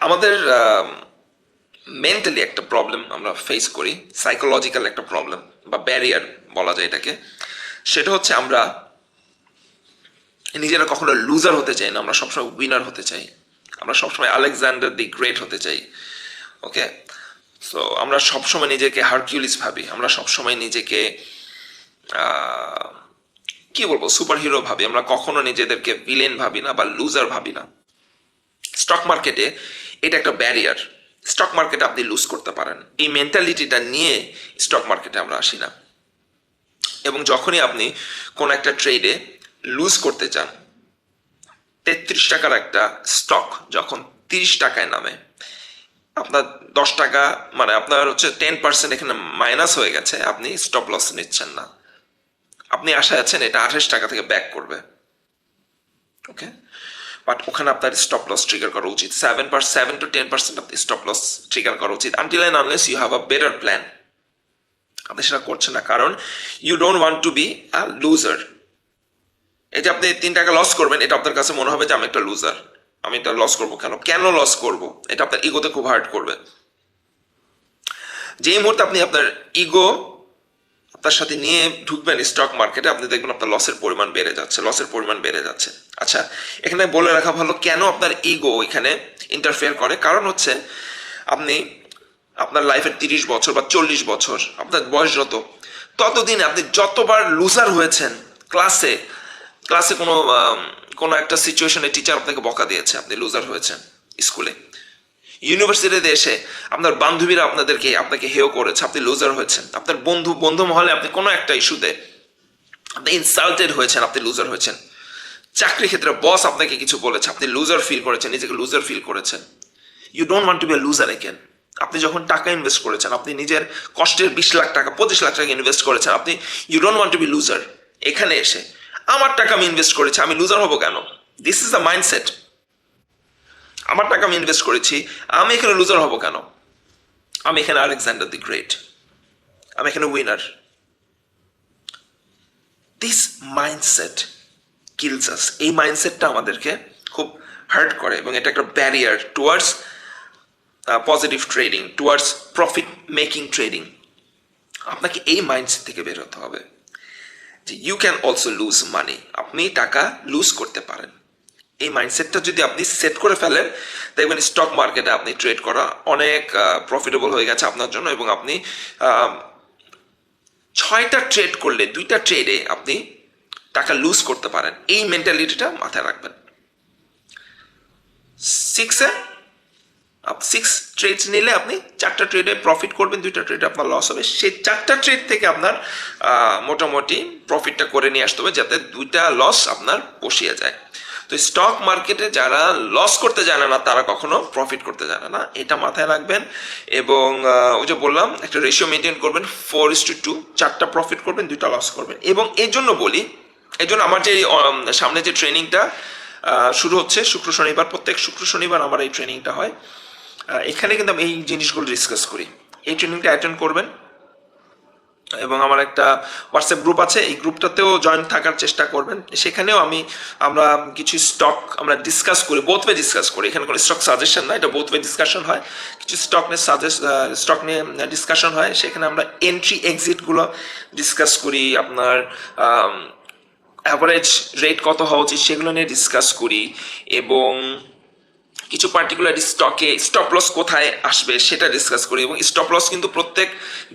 আমাদের মেন্টালি একটা প্রবলেম আমরা ফেস করি, সাইকোলজিক্যাল একটা প্রবলেম বা ব্যারিয়ার বলা যায় এটাকে। সেটা হচ্ছে আমরা নিজেরা কখনো লুজার হতে চাই না, আমরা সবসময় উইনার হতে চাই, আমরা সবসময় আলেকজান্ডার দি গ্রেট হতে চাই। ওকে, সো আমরা সবসময় নিজেকে হারকিউলিস ভাবি, আমরা সবসময় নিজেকে কি বলবো সুপার হিরো ভাবি, আমরা কখনো নিজেদেরকে ভিলেন ভাবি না বা লুজার ভাবি না। স্টক মার্কেটে এটা একটা ব্যারিয়ার। স্টক মার্কেটে আপনি লুজ করতে পারেন, এই মেন্টালিটিটা নিয়ে স্টক মার্কেটে আমরা আসি না। এবং যখনই আপনি কোনো একটা ট্রেডে লুজ করতে চান, 33 টাকার একটা স্টক যখন 30 টাকায় নামে, আপনার 10 টাকা মানে আপনার হচ্ছে 10% এখানে মাইনাস হয়ে গেছে, আপনি স্টপ লস নিচ্ছেন না, আপনি আশায় আছেন এটা 28 টাকা থেকে ব্যাক করবে। ওকে, বাট ওখানে আপনার স্টপ লস ট্রিগার করা উচিত, 7 to 10% আপনি স্টপ লস ট্রিগার করা উচিত, until and unless you have a better plan. আপনি সেটা করছেন না, কারণ you don't want to be a loser. এই যে আপনি 3 টাকা লস করবেন, এটা আপনার কাছে মনে হবে যে আমি একটা লুজার, আমি এটা লস করবো কেন লস করবো, এটা আপনার ইগোতে খুব হার্ট করবে। যেই মুহূর্তে আপনি আপনার ইগো আপনার সাথে নিয়ে ঢুকবেন স্টক মার্কেটে, আপনি দেখবেন আপনার লসের পরিমাণ বেড়ে যাচ্ছে। আচ্ছা, এখানে বলে রাখা ভালো কেন আপনার ইগো এখানে ইন্টারফেয়ার করে। কারণ হচ্ছে আপনি আপনার লাইফের 30 বছর বা 40 বছর, আপনার বয়স ততদিন আপনি যতবার লুজার হয়েছেন, ক্লাসে কোনো একটা সিচুয়েশনে টিচার আপনাকে বকা দিয়েছে, আপনি লুজার হয়েছেন। স্কুলে, ইউনিভার্সিটিতে এসে আপনার বান্ধবীরা আপনাকে হেয় করেছে, আপনি লুজার হয়েছেন। আপনার বন্ধু মহলে আপনি কোনো একটা ইস্যুতে আপনি ইনসাল্টেড হয়েছেন, আপনি লুজার হয়েছেন। চাকরি ক্ষেত্রে বস আপনাকে কিছু বলেছে, আপনি লুজার ফিল করেছেন, নিজেকে লুজার ফিল করেছেন। You don't want to be a loser again. আপনি যখন টাকা ইনভেস্ট করেছেন, আপনি নিজের কষ্টের 20 লাখ টাকা 25 লাখ টাকা ইনভেস্ট করেছেন, আপনি you don't want to be loser. এখানে এসে আমার টাকা আমি ইনভেস্ট করেছি, আমি লুজার হবো কেন? This is the mindset. আমার টাকা আমি ইনভেস্ট করেছি, আমি এখানে লুজার হব কেন? আমি এখানে আলেকজান্ডার দি গ্রেট, আমি এখানে উইনার। দিস মাইন্ডসেট কিলস আস। এই মাইন্ডসেটটা আমাদেরকে খুব হার্ট করে এবং এটা একটা barrier towards positive trading, towards profit making trading. আপনাকে এই মাইন্ডসেট থেকে বের হতে হবে যে ইউ ক্যান অলসো লুজ মানি, আপনি টাকা লুজ করতে পারেন। এই মাইন্ডসেটটা যদি আপনি সেট করে ফেলেন, দেখবেন স্টক মার্কেটে আপনি ট্রেড করা অনেক প্রফিটেবল হয়ে গেছে আপনার জন্য, এবং আপনি 6টা ট্রেড করলে 2টা ট্রেডে আপনি টাকা লুজ করতে পারেন। এই মেন্টালিটিটা মাথায় রাখবেন। 6 ট্রেডস নিলে আপনি 4টা ট্রেডে প্রফিট করবেন, 2টা ট্রেডে আপনার লস হবে। সেই 4টা ট্রেড থেকে আপনার মোটামুটি প্রফিটটা করে নিয়ে আসতে হবে, যাতে 2টা লস আপনার বসিয়ে যায়। তো স্টক মার্কেটে যারা লস করতে জানে না, তারা কখনো প্রফিট করতে জানে না, এটা মাথায় রাখবেন। এবং ওই যে বললাম, একটা রেশিও মেনটেন করবেন 4:2, 4টা প্রফিট করবেন, 2টা লস করবেন। এবং এই জন্য আমার যে সামনে যে ট্রেনিংটা শুরু হচ্ছে শুক্র শনিবার, প্রত্যেক শুক্র শনিবার আমার এই ট্রেনিংটা হয়। এখানে কিন্তু আমি এই জিনিসগুলো ডিসকাস করি। এই ট্রেনিংটা অ্যাটেন্ড করবেন, এবং আমার একটা হোয়াটসঅ্যাপ গ্রুপ আছে, এই গ্রুপটাতেও জয়েন থাকার চেষ্টা করবেন। সেখানেও আমরা কিছু স্টক আমরা ডিসকাস করি, বোথ ওয়ে ডিসকাস করি। এখানে কোনো স্টক সাজেশন না, এটা বোথ ওয়ে ডিসকাশন হয়। কিছু স্টক নিয়ে ডিসকাশন হয়, সেখানে আমরা এন্ট্রি এক্সিটগুলো ডিসকাস করি। আপনার অ্যাভারেজ রেট কত হওয়া উচিত সেগুলো নিয়ে ডিসকাস করি, এবং কিছু পার্টিকুলার স্টকে স্টপ লস কোথায় আসবে সেটা ডিসকাস করি। এবং স্টপ লস কিন্তু প্রত্যেক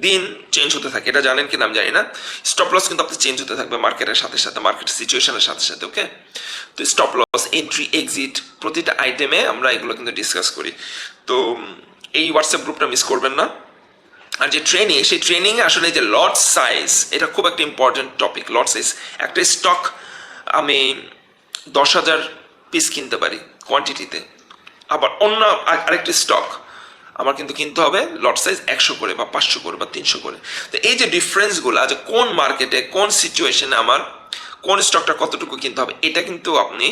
দিন চেঞ্জ হতে থাকে, এটা জানেন কিনা আমি জানি না। স্টপ লস কিন্তু আপনি চেঞ্জ হতে থাকবে মার্কেটের সাথে সাথে, মার্কেট সিচুয়েশনের সাথে সাথে। ওকে, তো স্টপ লস, এন্ট্রি, এক্সিট, প্রতিটা আইটেমে আমরা এগুলো কিন্তু ডিসকাস করি। তো এই হোয়াটসঅ্যাপ গ্রুপটা মিস করবেন না। আর যে সেই ট্রেনিংয়ে আসলে যে লট সাইজ, এটা খুব একটা ইম্পর্টেন্ট টপিক। লট সাইজ, একটা স্টক আমি 10,000 পিস কিনতে পারি কোয়ান্টিটিতে, আবার অন্য আরেকটি স্টক আমার কিন্তু কিনতে হবে লট সাইজ 100 করে বা 500 করে বা 300 করে। তো এই যে ডিফারেন্সগুলো, যে কোন মার্কেটে কোন সিচুয়েশনে আমার কোন স্টকটা কতটুকু কিনতে হবে, এটা কিন্তু আপনি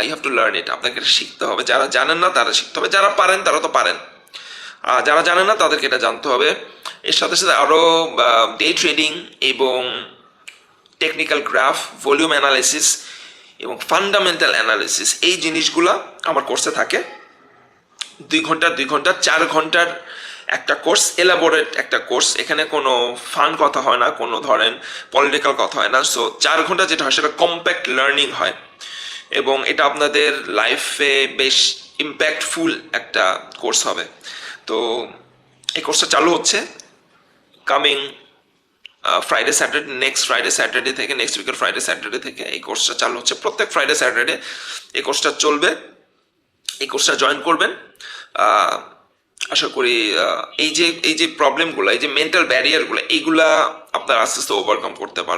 you have to learn it. আপনাকে এটা শিখতে হবে। যারা জানেন না তারা শিখতে হবে, যারা পারেন তারা তো পারেন, যারা জানেন না তাদেরকে এটা জানতে হবে। এর সাথে সাথে আরও ডে ট্রেডিং এবং টেকনিক্যাল গ্রাফ, ভলিউম অ্যানালিসিস এবং ফান্ডামেন্টাল অ্যানালিসিস, এই জিনিসগুলো আমার কোর্সে থাকে। 2 ঘন্টা 4 ঘন্টার একটা কোর্স, এলাবোরেট একটা কোর্স। এখানে কোনো ফান কথা হয় না, কোনো ধরেন পলিটিক্যাল কথা হয় না। সো 4 ঘন্টা যেটা হয় সেটা কম্প্যাক্ট লার্নিং হয়, এবং এটা আপনাদের লাইফে বেশ ইম্প্যাক্টফুল একটা কোর্স হবে। তো এই কোর্সটা চালু হচ্ছে coming Friday Saturday, next Friday Saturday থেকে, নেক্সট উইকের ফ্রাইডে স্যাটারডে থেকে এই কোর্সটা চালু হচ্ছে। প্রত্যেক ফ্রাইডে স্যাটারডে এই কোর্সটা চলবে। এই কোর্সটা জয়েন করবেন। আশা করি এই যে প্রবলেমগুলো, এই যে মেন্টাল ব্যারিয়ারগুলো, এইগুলা আপনারা আস্তে আস্তে ওভারকাম করতে পারবেন।